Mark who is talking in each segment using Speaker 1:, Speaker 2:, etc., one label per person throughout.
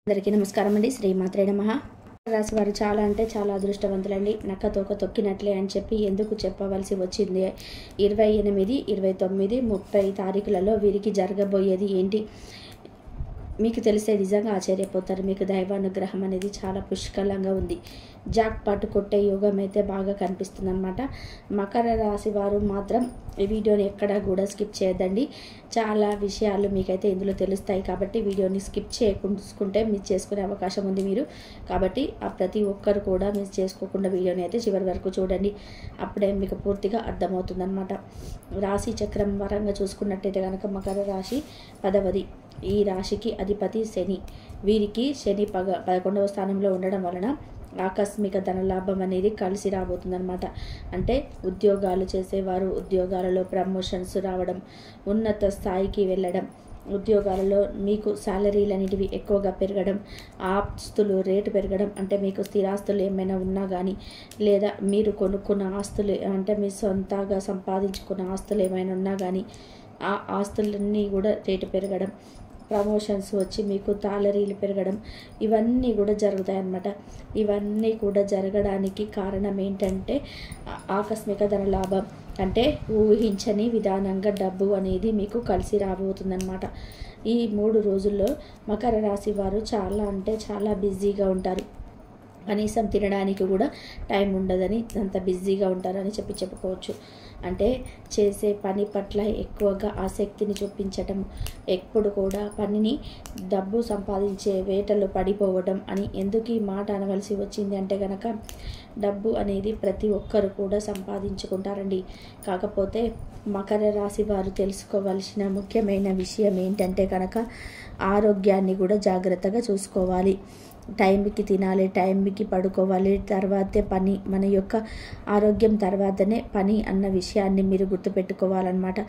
Speaker 1: అందరికీ నమస్కారం అండి. శ్రీమాత్రే నమః. రాశి వారు చాలా అంటే చాలా అదృష్టవంతులండి. నక్క తోక తొక్కినట్లే అని చెప్పి ఎందుకు చెప్పవలసి వచ్చింది? 28, 29, 30 తారీఖులలో వీరికి జరగబోయేది ఏంటి మీకు తెలిస్తే నిజంగా ఆశ్చర్యపోతారు. మీకు దైవానుగ్రహం అనేది చాలా పుష్కలంగా ఉంది. జాక్ పాట్ కొట్టే యోగం అయితే బాగా కనిపిస్తుంది అనమాట. మకర రాశి వారు మాత్రం ఈ వీడియోని ఎక్కడా కూడా స్కిప్ చేయొద్దండి. చాలా విషయాలు మీకైతే ఇందులో తెలుస్తాయి కాబట్టి వీడియోని స్కిప్ చేయకుంటే మిస్ చేసుకునే అవకాశం ఉంది మీరు. కాబట్టి ప్రతి ఒక్కరు కూడా మిస్ చేసుకోకుండా వీడియోని అయితే చివరి వరకు చూడండి. అప్పుడే మీకు పూర్తిగా అర్థమవుతుందన్నమాట. రాశి చక్రం పరంగా చూసుకున్నట్టయితే కనుక మకర రాశి 10వది. ఈ రాశికి అధిపతి శని. వీరికి శని 11వ స్థానంలో ఉండడం వలన ఆకస్మిక ధనలాభం అనేది కలిసి రాబోతుందన్నమాట. అంటే ఉద్యోగాలు చేసేవారు ఉద్యోగాలలో ప్రమోషన్స్ రావడం, ఉన్నత స్థాయికి వెళ్ళడం, ఉద్యోగాలలో మీకు శాలరీలు అనేటివి ఎక్కువగా పెరగడం, ఆస్తులు రేటు పెరగడం, అంటే మీకు స్థిరాస్తులు ఏమైనా ఉన్నా కానీ, లేదా మీరు కొనుక్కున్న ఆస్తులు అంటే మీ సొంతంగా సంపాదించుకున్న ఆస్తులు ఏమైనా ఉన్నా కానీ ఆ ఆస్తులన్నీ కూడా రేటు పెరగడం, ప్రమోషన్స్ వచ్చి మీకు సాలరీలు పెరగడం, ఇవన్నీ కూడా జరుగుతాయన్నమాట. ఇవన్నీ కూడా జరగడానికి కారణం ఏంటంటే ఆకస్మిక ధనలాభం. అంటే ఊహించని విధానంగా డబ్బు అనేది మీకు కలిసి రాబోతుందన్నమాట. ఈ 3 రోజుల్లో మకర రాశి వారు చాలా అంటే చాలా బిజీగా ఉంటారు. కనీసం తినడానికి కూడా టైం ఉండదని అంత బిజీగా ఉంటారని చెప్పుకోవచ్చు. అంటే చేసే పని పట్ల ఎక్కువగా ఆసక్తిని చూపించటం, ఎప్పుడు కూడా పనిని డబ్బు సంపాదించే వేటలో పడిపోవడం అని ఎందుకు ఈ మాట అనవలసి వచ్చింది అంటే కనుక డబ్బు అనేది ప్రతి ఒక్కరు కూడా సంపాదించుకుంటారండి. కాకపోతే మకర రాశి వారు తెలుసుకోవాల్సిన ముఖ్యమైన విషయం ఏంటంటే కనుక ఆరోగ్యాన్ని కూడా జాగ్రత్తగా చూసుకోవాలి. టైంకి తినాలి, టైంకి పడుకోవాలి, తర్వాతే పని. మన యొక్క ఆరోగ్యం తర్వాతనే పని అన్న విషయాన్ని మీరు గుర్తుపెట్టుకోవాలన్నమాట.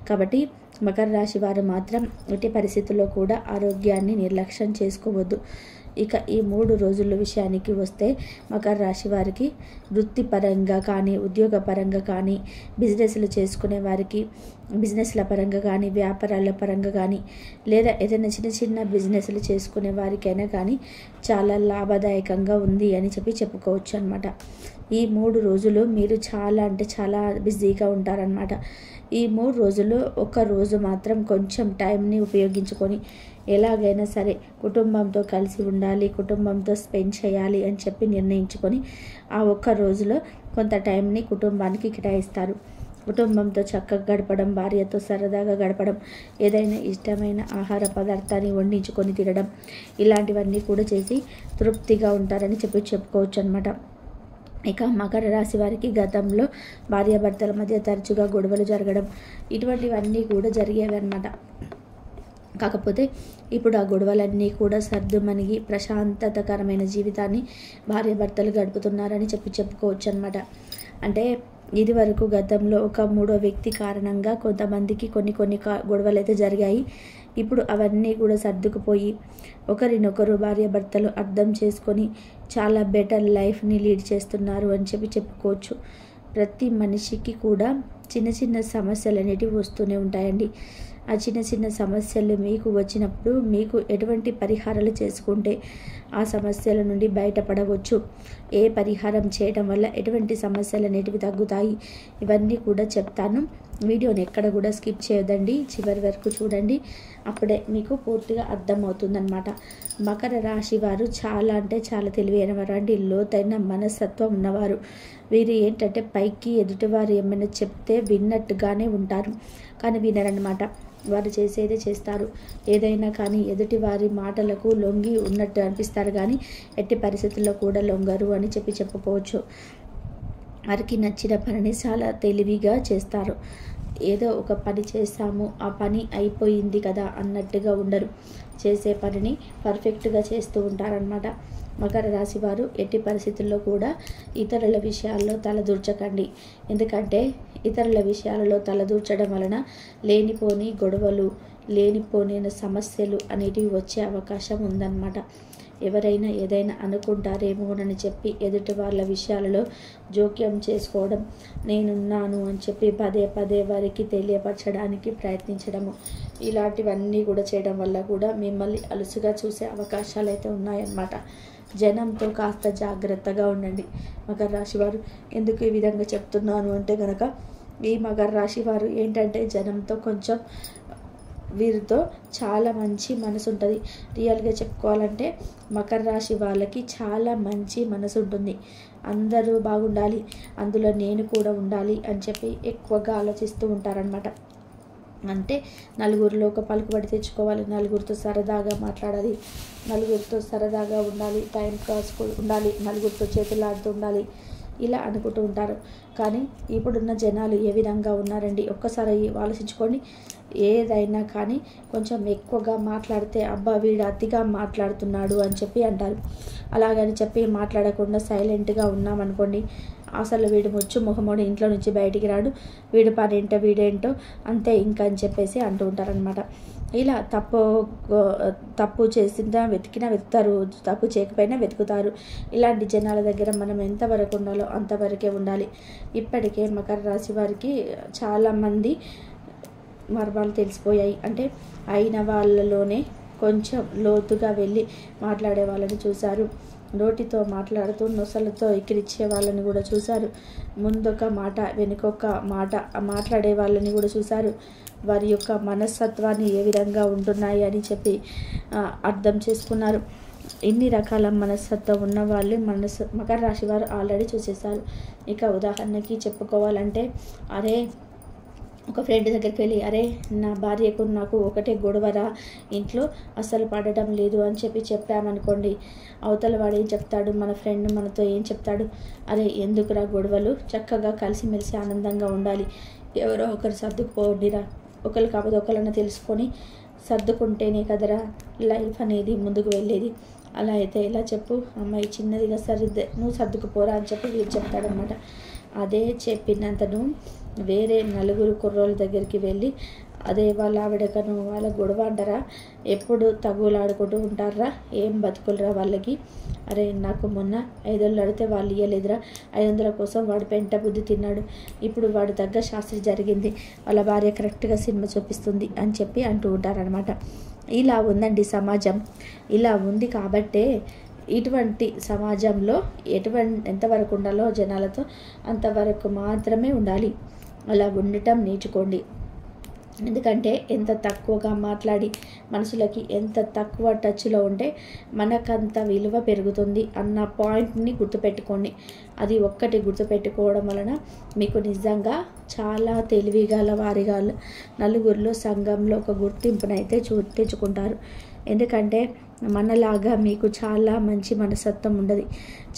Speaker 1: కాబట్టి మకర రాశి వారు మాత్రం ఎట్టి పరిస్థితుల్లో కూడా ఆరోగ్యాన్ని నిర్లక్ష్యం చేసుకోవద్దు. ఇక ఈ 3 రోజుల విషయానికి వస్తే మకర రాశి వారికి వృత్తిపరంగా కానీ, ఉద్యోగపరంగా కానీ, బిజినెస్లు చేసుకునే వారికి బిజినెస్ల పరంగా కానీ, వ్యాపారాల పరంగా కానీ, లేదా ఏదైనా చిన్న బిజినెస్లు చేసుకునే వారికైనా కానీ చాలా లాభదాయకంగా ఉంది అని చెప్పుకోవచ్చు అనమాట. ఈ 3 రోజులు మీరు చాలా అంటే చాలా బిజీగా ఉంటారనమాట. ఈ 3 రోజులు ఒక రోజు మాత్రం కొంచెం టైంని ఉపయోగించుకొని ఎలాగైనా సరే కుటుంబంతో కలిసి ఉండాలి, కుటుంబంతో స్పెండ్ చేయాలి అని చెప్పి నిర్ణయించుకొని ఆ ఒక్క రోజులో కొంత టైంని కుటుంబానికి కేటాయిస్తారు. కుటుంబంతో చక్కగా గడపడం, భార్యతో సరదాగా గడపడం, ఏదైనా ఇష్టమైన ఆహార పదార్థాన్ని వండించుకొని తినడం, ఇలాంటివన్నీ కూడా చేసి తృప్తిగా ఉంటారని చెప్పుకోవచ్చు అనమాట. ఇక మకర రాశి వారికి గతంలో భార్యాభర్తల మధ్య తరచుగా గొడవలు జరగడం, ఇటువంటివన్నీ కూడా జరిగేవి అనమాట. కాకపోతే ఇప్పుడు ఆ గొడవలన్నీ కూడా సర్దుమణిగి ప్రశాంతతకరమైన జీవితాన్ని భార్యాభర్తలు గడుపుతున్నారని చెప్పుకోవచ్చు అనమాట. అంటే ఇది వరకు గతంలో ఒక 3వ వ్యక్తి కారణంగా కొంతమందికి కొన్ని గొడవలు అయితే జరిగాయి. ఇప్పుడు అవన్నీ కూడా సర్దుకుపోయి ఒకరినొకరు భార్యాభర్తలు అర్థం చేసుకొని చాలా బెటర్ లైఫ్ని లీడ్ చేస్తున్నారు అని చెప్పుకోవచ్చు. ప్రతి మనిషికి కూడా చిన్న సమస్యలు అనేటివి వస్తూనే ఉంటాయండి. ఆ చిన్న సమస్యలు మీకు వచ్చినప్పుడు మీకు ఎటువంటి పరిహారాలు చేసుకుంటే ఆ సమస్యల నుండి బయటపడవచ్చు, ఏ పరిహారం చేయడం వల్ల ఎటువంటి సమస్యలు అనేటివి తగ్గుతాయి, ఇవన్నీ కూడా చెప్తాను. వీడియోని ఎక్కడ కూడా స్కిప్ చేయొద్దండి, చివరి వరకు చూడండి. అప్పుడే మీకు పూర్తిగా అర్థమవుతుందన్నమాట. మకర రాశి వారు చాలా అంటే చాలా తెలివైన వారు అండి. లోతైన మనస్తత్వం ఉన్నవారు. వీరు ఏంటంటే పైకి ఎదుటివారు ఏమైనా చెప్తే విన్నట్టుగానే ఉంటారు, కానీ వినరన్నమాట. వారు చేసేదే చేస్తారు. ఏదైనా కానీ ఎదుటి వారి మాటలకు లొంగి ఉన్నట్టు అనిపిస్తారు కానీ ఎట్టి పరిస్థితుల్లో కూడా లొంగరు అని చెప్పుకోవచ్చు. వారికి నచ్చిన పనిని చాలా తెలివిగా చేస్తారు. ఏదో ఒక పని చేస్తాము, ఆ పని అయిపోయింది కదా అన్నట్టుగా ఉండరు. చేసే పనిని పర్ఫెక్ట్గా చేస్తూ ఉంటారనమాట. మకర రాశి వారు ఎట్టి పరిస్థితుల్లో కూడా ఇతరుల విషయాల్లో తలదూర్చకండి. ఎందుకంటే ఇతరుల విషయాలలో తలదూర్చడం వలన లేనిపోని గొడవలు, లేనిపోయిన సమస్యలు అనేటివి వచ్చే అవకాశం ఉందన్నమాట. ఎవరైనా ఏదైనా అనుకుంటారేమోనని చెప్పి ఎదుటి వాళ్ళ విషయాలలో జోక్యం చేసుకోవడం, నేనున్నాను అని చెప్పి పదే పదే వారికి తెలియపరచడానికి ప్రయత్నించడము, ఇలాంటివన్నీ కూడా చేయడం వల్ల కూడా మిమ్మల్ని అలుసుగా చూసే అవకాశాలు అయితే ఉన్నాయన్నమాట. జనంతో కాస్త జాగ్రత్తగా ఉండండి మకర రాశి వారు. ఎందుకు ఈ విధంగా చెప్తున్నాను అంటే కనుక, ఈ మకర రాశి వారు ఏంటంటే జనంతో కొంచెం వీరితో చాలా మంచి మనసు ఉంటుంది. రియల్గా చెప్పుకోవాలంటే మకర రాశి వాళ్ళకి చాలా మంచి మనసు ఉంటుంది. అందరూ బాగుండాలి, అందులో నేను కూడా ఉండాలి అని చెప్పి ఎక్కువగా ఆలోచిస్తూ ఉంటారనమాట. అంటే నలుగురిలో ఒక పలుకుబడి తెచ్చుకోవాలి, నలుగురితో సరదాగా మాట్లాడాలి, నలుగురితో సరదాగా ఉండాలి, టైం పాస్ ఉండాలి, నలుగురితో చేతులాడుతూ ఉండాలి, ఇలా అనుకుంటూ ఉంటారు. కానీ ఇప్పుడున్న జనాలు ఏ విధంగా ఉన్నారండి, ఒక్కసారి ఆలోచించుకోండి. ఏదైనా కానీ కొంచెం ఎక్కువగా మాట్లాడితే అబ్బా వీడు అతిగా మాట్లాడుతున్నాడు అని చెప్పి అంటారు. అలాగని చెప్పి మాట్లాడకుండా సైలెంట్గా ఉన్నామనుకోండి, అసలు వీడు ముచ్చు మొహమోడు ఇంట్లో నుంచి బయటికి రాడు, వీడు పనేంటో వీడేంటో అంతే ఇంకా అని చెప్పేసి అంటూ ఉంటారనమాట. ఇలా తప్పు చేసినా వెతుకుతారు, తప్పు చేయకపోయినా వెతుకుతారు. ఇలాంటి జనాల దగ్గర మనం ఎంతవరకు ఉండాలో అంతవరకే ఉండాలి. ఇప్పటికే మకర రాశి వారికి చాలామంది మర్మాలు తెలిసిపోయాయి. అంటే అయిన వాళ్ళలోనే కొంచెం లోతుగా వెళ్ళి మాట్లాడే వాళ్ళని చూశారు, నోటితో మాట్లాడుతూ నొసలతో ఎక్కిరిచ్చే వాళ్ళని కూడా చూశారు, ముందొక మాట వెనుకొక మాట మాట్లాడే వాళ్ళని కూడా చూశారు. వారి యొక్క మనస్తత్వాన్ని ఏ విధంగా ఉంటున్నాయి అని చెప్పి అర్థం చేసుకున్నారు. ఇన్ని రకాల మనస్తత్వం ఉన్న వాళ్ళు మకర రాశి వారు ఆల్రెడీ చూసేశారు. ఇక ఉదాహరణకి చెప్పుకోవాలంటే, అరే ఒక ఫ్రెండ్ దగ్గరికి వెళ్ళి, అరే నా భార్యకు నాకు ఒకటే గొడవరా, ఇంట్లో అస్సలు పడటం లేదు అని చెప్పి చెప్పామనుకోండి, అవతల వాడు ఏం చెప్తాడు, మన ఫ్రెండ్ మనతో ఏం చెప్తాడు, అరే ఎందుకురా గొడవలు, చక్కగా కలిసిమెలిసి ఆనందంగా ఉండాలి, ఎవరో ఒకరు సర్దుకుపోండిరా, ఒకరు కాకపోతే ఒకళ్ళని తెలుసుకొని సర్దుకుంటేనే కదరా లైఫ్ అనేది ముందుకు వెళ్ళేది, అలా అయితే ఎలా చెప్పు, అమ్మాయి చిన్నదిగా నువ్వు సర్దుకుపోరా అని చెప్పి వీరు చెప్తాడనమాట. అదే చెప్పినంతను వేరే నలుగురు కుర్రోళ్ళ దగ్గరికి వెళ్ళి, అదే వాళ్ళ ఆవిడకను వాళ్ళ గొడవ అంటారా, ఎప్పుడు తగులాడుకుంటూ ఉంటారా, ఏం బతుకులరా వాళ్ళకి, అరే నాకు మొన్న 500 అడిగితే వాళ్ళు ఇవ్వలేదురా, 500 కోసం వాడు పెంట బుద్ధి తిన్నాడు, ఇప్పుడు వాడు తగ్గ శాస్త్రి జరిగింది, వాళ్ళ భార్య కరెక్ట్గా సినిమా చూపిస్తుంది అని చెప్పి అంటూ ఉంటారనమాట. ఇలా ఉందండి సమాజం. ఇలా ఉంది కాబట్టే ఇటువంటి సమాజంలో ఎంతవరకు ఉండాలో జనాలతో అంతవరకు మాత్రమే ఉండాలి. అలా ఉండటం నేర్చుకోండి. ఎందుకంటే ఎంత తక్కువగా మాట్లాడి మనసులకి ఎంత తక్కువ టచ్లో ఉంటే మనకంత విలువ పెరుగుతుంది అన్న పాయింట్ని గుర్తుపెట్టుకోండి. అది ఒక్కటి గుర్తుపెట్టుకోవడం వలన మీకు నిజంగా చాలా తెలివిగల వారిగా నలుగురిలో సంఘంలో ఒక గుర్తింపునైతే తెచ్చుకుంటారు. ఎందుకంటే మనలాగా మీకు చాలా మంచి మనస్తత్వం ఉండదు,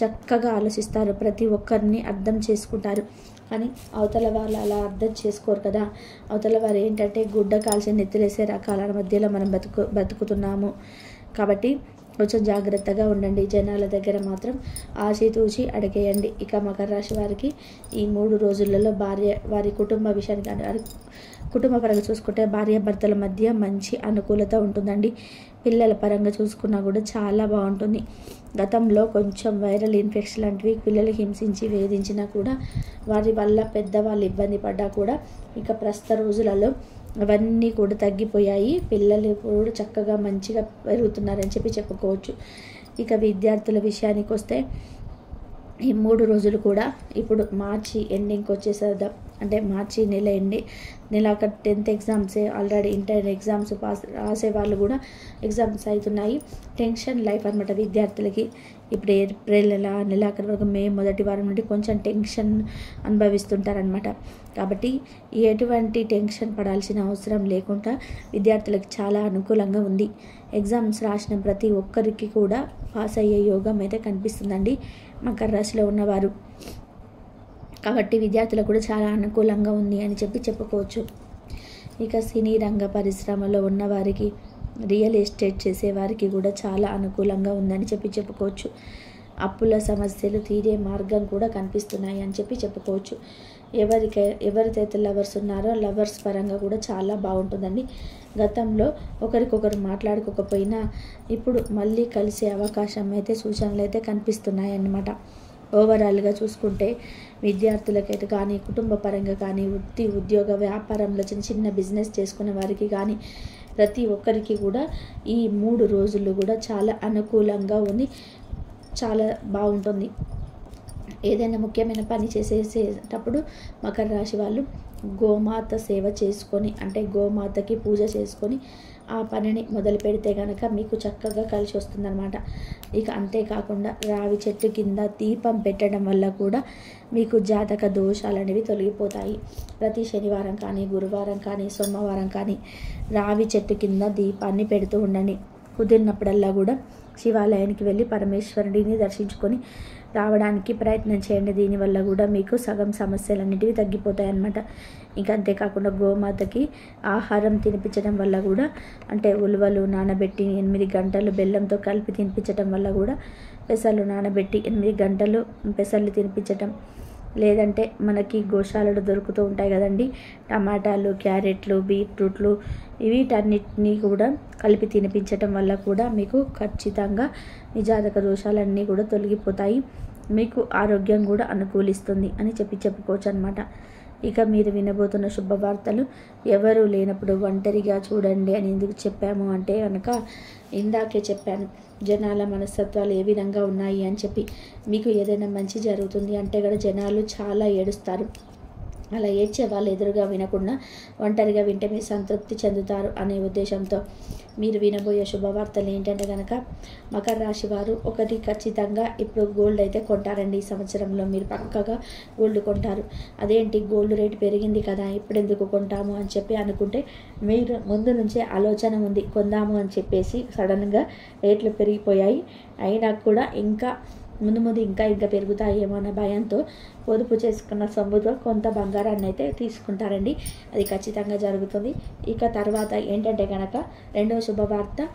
Speaker 1: చక్కగా ఆలోచిస్తారు, ప్రతి ఒక్కరిని అర్థం చేసుకుంటారు. కానీ అవతల వాళ్ళు అలా అర్థం చేసుకోరు కదా. అవతల వారు ఏంటంటే గుడ్డ కాల్చి నెత్తిలేసే రకాల మధ్యలో మనం బతుకుతున్నాము. కాబట్టి కొంచెం జాగ్రత్తగా ఉండండి. జనాల దగ్గర మాత్రం ఆచితూచి అడిగేయండి. ఇక మకర రాశి వారికి ఈ 3 రోజులలో వారి కుటుంబ విషయానికి కుటుంబ పరంగా చూసుకుంటే భార్యాభర్తల మధ్య మంచి అనుకూలత ఉంటుందండి. పిల్లల పరంగా చూసుకున్నా కూడా చాలా బాగుంటుంది. గతంలో కొంచెం వైరల్ ఇన్ఫెక్షన్ లాంటివి పిల్లలు హింసించి వేధించినా కూడా, వారి వల్ల పెద్దవాళ్ళు ఇబ్బంది పడ్డా కూడా ఇక ప్రస్తుత రోజులలో అవన్నీ కూడా తగ్గిపోయాయి. పిల్లలు కూడా చక్కగా మంచిగా పెరుగుతున్నారని చెప్పి చెప్పుకోవచ్చు. ఇక విద్యార్థుల విషయానికి వస్తే ఈ 3 రోజులు కూడా ఇప్పుడు మార్చి ఎండింగ్కి వచ్చేసేద్దాం. అంటే మార్చి నెలాఖరు 10th ఎగ్జామ్సే ఆల్రెడీ ఇంటర్ ఎగ్జామ్స్ రాసే వాళ్ళు కూడా ఎగ్జామ్స్ అవుతున్నాయి. టెన్షన్ లైఫ్ అనమాట విద్యార్థులకి. ఇప్పుడు ఏప్రిల్ నెలాఖరు వరకు మే మొదటి వారం నుండి కొంచెం టెన్షన్ అనుభవిస్తుంటారనమాట. కాబట్టి ఎటువంటి టెన్షన్ పడాల్సిన అవసరం లేకుండా విద్యార్థులకు చాలా అనుకూలంగా ఉంది. ఎగ్జామ్స్ రాసిన ప్రతి ఒక్కరికి కూడా పాస్ అయ్యే యోగం అయితే కనిపిస్తుందండి మకర రాశిలో ఉన్నవారు. కాబట్టి విద్యార్థులకు కూడా చాలా అనుకూలంగా ఉంది అని చెప్పి చెప్పుకోవచ్చు. ఇక సినీ రంగ పరిశ్రమలో ఉన్నవారికి, రియల్ ఎస్టేట్ చేసేవారికి కూడా చాలా అనుకూలంగా ఉందని చెప్పి చెప్పుకోవచ్చు. అప్పుల సమస్యలు తీరే మార్గం కూడా కనిపిస్తున్నాయి అని చెప్పి చెప్పుకోవచ్చు. ఎవరైతే లవర్స్ ఉన్నారో లవర్స్ పరంగా కూడా చాలా బాగుంటుందండి. గతంలో ఒకరికొకరు మాట్లాడుకోకపోయినా ఇప్పుడు మళ్ళీ కలిసే అవకాశం అయితే సూచనలు అయితే కనిపిస్తున్నాయి అన్నమాట. ఓవరాల్గా చూసుకుంటే విద్యార్థులకైతే కానీ, కుటుంబ పరంగా కానీ, వృత్తి ఉద్యోగ వ్యాపారంలో చిన్న చిన్న బిజినెస్ చేసుకునే వారికి కానీ ప్రతి ఒక్కరికి కూడా ఈ 3 రోజులు కూడా చాలా అనుకూలంగా ఉంది, చాలా బాగుంటుంది. ఏదైనా ముఖ్యమైన పని చేసేటప్పుడు మకర రాశి వాళ్ళు గోమాత సేవ చేసుకొని, అంటే గోమాతకి పూజ చేసుకొని ఆ పనిని మొదలు పెడితే కనుక మీకు చక్కగా కలిసి వస్తుందన్నమాట. ఇక అంతేకాకుండా రావి చెట్టు కింద దీపం పెట్టడం వల్ల కూడా మీకు జాతక దోషాలు అనేవి తొలగిపోతాయి. ప్రతి శనివారం కానీ, గురువారం కానీ, సోమవారం కానీ రావి చెట్టు కింద దీపాన్ని పెడుతూ ఉండండి. కుదిరినప్పుడల్లా కూడా శివాలయానికి వెళ్ళి పరమేశ్వరుడిని దర్శించుకొని రావడానికి ప్రయత్నం చేయండి. దీనివల్ల కూడా మీకు సగం సమస్యలన్నిటివి తగ్గిపోతాయి అన్నమాట. ఇంకా అంతేకాకుండా గోమాతకి ఆహారం తినిపించడం వల్ల కూడా, అంటే ఉలువలు నానబెట్టి 8 గంటలు బెల్లంతో కలిపి తినిపించడం వల్ల కూడా, పెసలు నానబెట్టి 8 గంటలు పెసలు తినిపించటం, లేదంటే మనకి గోశాలలు దొరుకుతూ ఉంటాయి కదండి, టమాటాలు, క్యారెట్లు, బీట్రూట్లు, వీటన్నిటినీ కూడా కలిపి తినిపించటం వల్ల కూడా మీకు ఖచ్చితంగా మీ జాతక దోషాలన్నీ కూడా తొలగిపోతాయి. మీకు ఆరోగ్యం కూడా అనుకూలిస్తుంది అని చెప్పుకోవచ్చు అన్నమాట. ఇక మీరు వినబోతున్న శుభవార్తలు ఎవరు లేనప్పుడు ఒంటరిగా చూడండి అని ఎందుకు చెప్పాము అంటే కనుక, ఇందాకే చెప్పాను జనాల మనస్తత్వాలు ఏ విధంగా ఉన్నాయి అని చెప్పి. మీకు ఏదైనా మంచి జరుగుతుంది అంటే కూడా జనాలు చాలా ఏడుస్తారు. అలా ఏడ్చే వాళ్ళు ఎదురుగా వినకుండా ఒంటరిగా వింటే మీరు సంతృప్తి చెందుతారు అనే ఉద్దేశంతో మీరు వినబోయే శుభవార్తలు ఏంటంటే కనుక, మకర రాశి వారు ఒకటి ఖచ్చితంగా ఇప్పుడు గోల్డ్ అయితే కొంటారండి. ఈ సంవత్సరంలో మీరు పక్కగా గోల్డ్ కొంటారు. అదేంటి గోల్డ్ రేటు పెరిగింది కదా ఇప్పుడు ఎందుకు కొంటాము అని చెప్పి అనుకుంటే, మీరు ముందు నుంచే ఆలోచన ఉంది కొందాము అని చెప్పేసి, సడన్గా రేట్లు పెరిగిపోయాయి. అయినా కూడా ఇంకా ముందు ఇంకా పెరుగుతాయేమో అన్న భయంతో పొదుపు చేసుకున్న సొమ్ముతో కొంత బంగారాన్ని అయితే తీసుకుంటారండి. అది ఖచ్చితంగా జరుగుతుంది. ఇక తర్వాత ఏంటంటే కనుక, రెండవ శుభవార్త,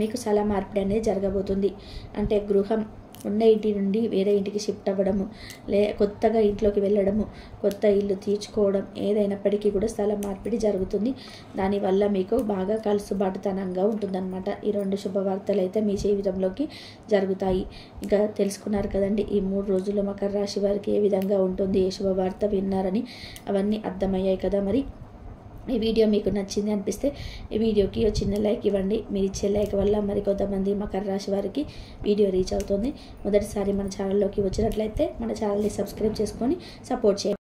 Speaker 1: మీకు స్థల మార్పిడి అనేది జరగబోతుంది. అంటే గృహం ఉన్న ఇంటి నుండి వేరే ఇంటికి షిఫ్ట్ అవ్వడము, కొత్తగా ఇంట్లోకి వెళ్ళడము, కొత్త ఇల్లు తీర్చుకోవడం, ఏదైనప్పటికీ కూడా స్థల మార్పిడి జరుగుతుంది. దానివల్ల మీకు బాగా కలుసుబాటుతనంగా ఉంటుందన్నమాట. ఈ 2 శుభవార్తలు అయితే మీ జీవితంలోకి జరుగుతాయి. ఇంకా తెలుసుకున్నారు కదండి ఈ 3 రోజులు మకర రాశి వారికి ఏ విధంగా ఉంటుంది, ఏ శుభవార్త విన్నారని అవన్నీ అర్థమయ్యాయి కదా. మరి ఈ వీడియో మీకు నచ్చింది అనిపిస్తే ఈ వీడియోకి ఒక చిన్న లైక్ ఇవ్వండి. మీరు ఇచ్చే లైక్ వల్ల మరికొంతమంది మకర రాశి వారికి వీడియో రీచ్ అవుతుంది. మొదటిసారి మన ఛానల్లోకి వచ్చినట్లయితే మన ఛానల్ని సబ్స్క్రైబ్ చేసుకొని సపోర్ట్ చేయండి.